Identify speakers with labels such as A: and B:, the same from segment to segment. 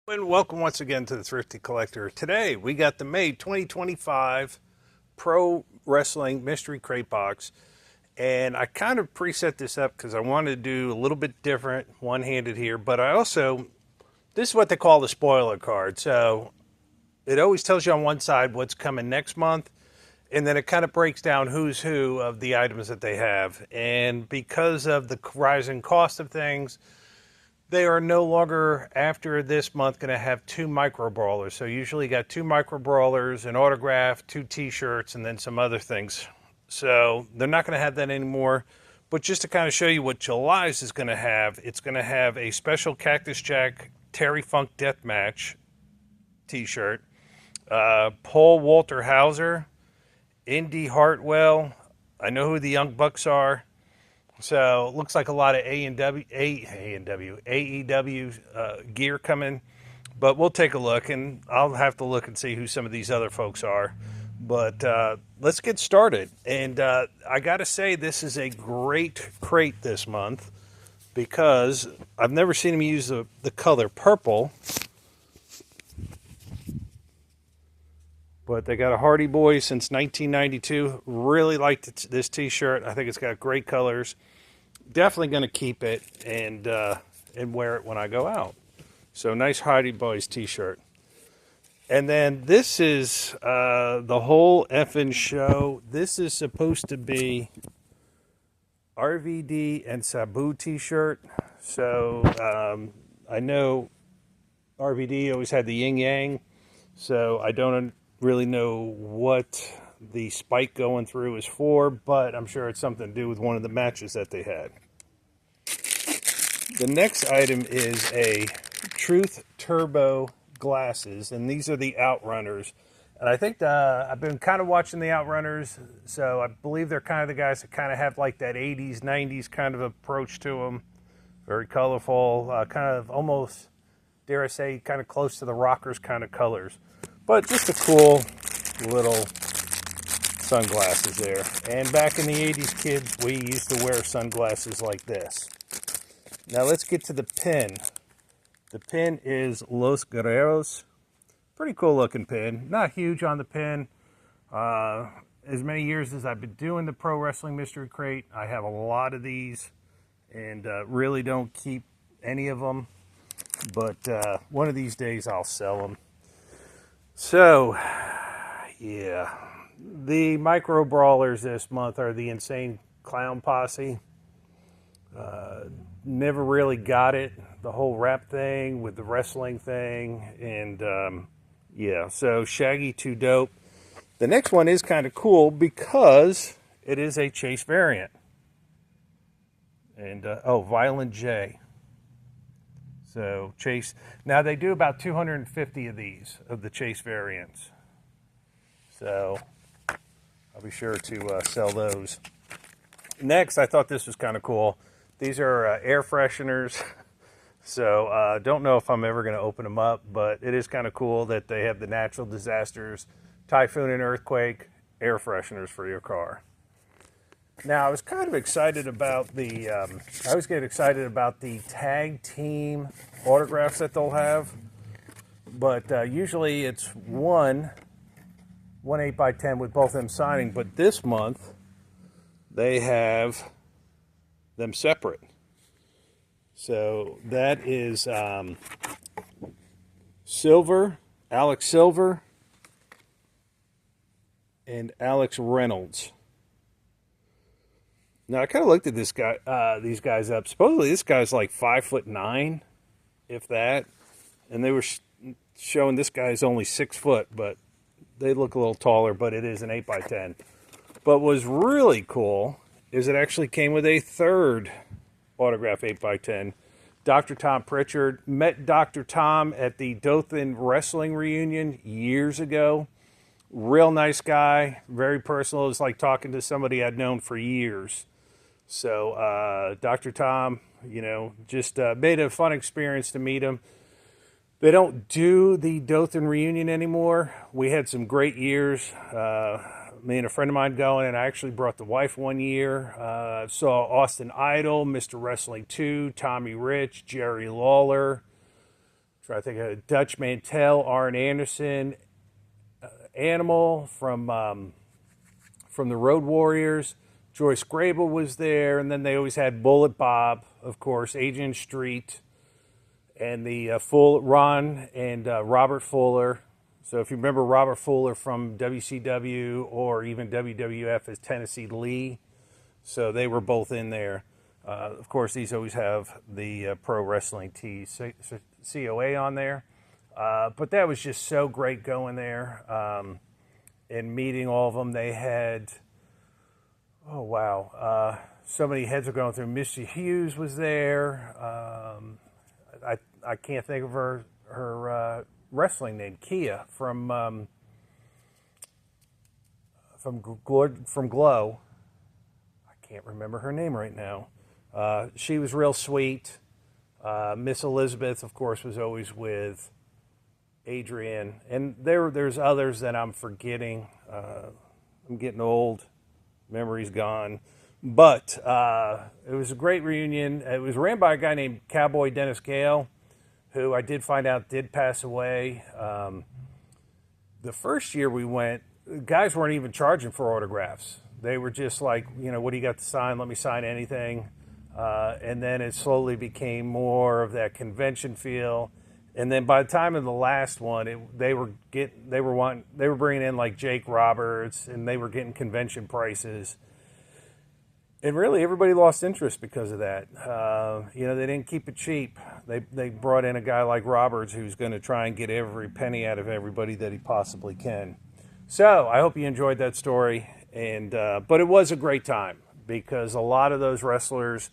A: And welcome once again to the Thrifty Collector. Today we got the May 2025 Pro Wrestling Mystery Crate Box. And I kind of preset this up because I wanted to do a little bit different, one-handed here. But I also, this is what they call the spoiler card. So it always tells you on one side what's coming next month. And then it kind of breaks down who's who of the items that they have. And because of the rising cost of things, they are no longer, after this month, going to have two micro brawlers. So usually you got two micro brawlers, an autograph, two t-shirts, and then some other things. So they're not going to have that anymore. But just to kind of show you what July's is going to have, it's going to have a special Cactus Jack Terry Funk Deathmatch t-shirt, Paul Walter Hauser, Indy Hartwell. I know who the Young Bucks are. So it looks like a lot of AEW gear coming, but we'll take a look, and I'll have to look and see who some of these other folks are. But let's get started. And I got to say, this is a great crate this month because I've never seen them use the color purple. But they got a Hardy Boy since 1992. Really liked this t-shirt. I think it's got great colors. Definitely going to keep it and wear it when I go out. So nice Hardy Boys t-shirt. And then this is the whole effing show. This is supposed to be RVD and Sabu t-shirt. So I know RVD always had the yin yang. So I don't really know what the spike going through is for, but I'm sure it's something to do with one of the matches that they had. The next item is a Truth Turbo glasses, and these are the Outrunners. And I think I've been kind of watching the Outrunners, so I believe they're kind of the guys that kind of have like that 80s, 90s kind of approach to them. Very colorful, kind of almost, dare I say, kind of close to the Rockers kind of colors. But just a cool little sunglasses there. And back in the 80s, kids, we used to wear sunglasses like this. Now let's get to the pin. The pin is Los Guerreros. Pretty cool looking pin. Not huge on the pin. As many years as I've been doing the Pro Wrestling Mystery Crate, I have a lot of these and really don't keep any of them. But one of these days I'll sell them. So, yeah, the micro brawlers this month are the Insane Clown Posse. Never really got it, the whole rap thing with the wrestling thing, and yeah, so Shaggy 2 Dope. The next one is kind of cool because it is a Chase variant. And, Violent J. So Chase, now they do about 250 of these, of the Chase variants. So I'll be sure to sell those. Next, I thought this was kind of cool. These are air fresheners. So don't know if I'm ever going to open them up, but it is kind of cool that they have the natural disasters, typhoon and earthquake, air fresheners for your car. Now, I was kind of excited about the, I always get excited about the tag team autographs that they'll have. But usually it's one 8x10 with both of them signing. But this month, they have them separate. So that is Silver, Alex Silver, and Alex Reynolds. Now I kind of looked at this guy, these guys up. Supposedly this guy's like 5'9", if that, and they were showing this guy's only 6 foot, but they look a little taller. But it is an 8x10. But what was really cool is it actually came with a third autograph 8x10. Dr. Tom Pritchard. Met Dr. Tom at the Dothan Wrestling reunion years ago. Real nice guy, very personal. It's like talking to somebody I'd known for years. So Dr. Tom, you know, just made it a fun experience to meet him. They don't do the Dothan reunion anymore. We had some great years. Me and a friend of mine going, and I actually brought the wife one year. Saw Austin Idol, Mr. Wrestling 2, Tommy Rich, Jerry Lawler, Try to think of Dutch Mantel, Arn Anderson, Animal from the Road Warriors. Joyce Grable was there, and then they always had Bullet Bob, of course, Adrian Street, and the Ron and Robert Fuller. So if you remember Robert Fuller from WCW or even WWF as Tennessee Lee, so they were both in there. Of course, these always have the Pro Wrestling Tees COA on there. But that was just so great going there and meeting all of them. They had, oh wow, so many heads are going through. Missy Hughes was there. I can't think of her wrestling name, Kia from Glow. I can't remember her name right now. She was real sweet. Miss Elizabeth, of course, was always with Adrian, and there's others that I'm forgetting. I'm getting old, memory's gone, but it was a great reunion. It was ran by a guy named Cowboy Dennis Gale, who I did find out did pass away. The first year we went, guys weren't even charging for autographs. They were just like, what do you got to sign? Let me sign anything. And then it slowly became more of that convention feel. And then by the time of the last one, they were bringing in like Jake Roberts, and they were getting convention prices. And really, everybody lost interest because of that. They didn't keep it cheap. They brought in a guy like Roberts who's going to try and get every penny out of everybody that he possibly can. So I hope you enjoyed that story. But it was a great time because a lot of those wrestlers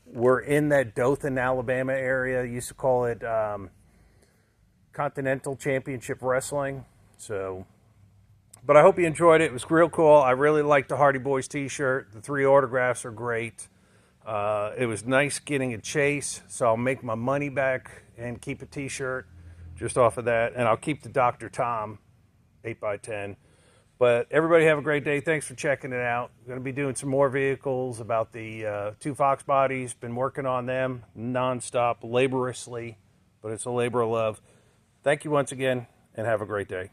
A: were in that Dothan, Alabama area. Used to call it Continental Championship Wrestling. But I hope you enjoyed it. It was real cool. I really liked the Hardy Boys t-shirt. The 3 autographs are great. It was nice getting a chase, so I'll make my money back and keep a t-shirt just off of that. And I'll keep the Dr. Tom 8x10. But everybody have a great day. Thanks for checking it out. I'm going to be doing some more vehicles about the 2 Fox bodies. Been working on them nonstop, laboriously, but it's a labor of love. Thank you once again, and have a great day.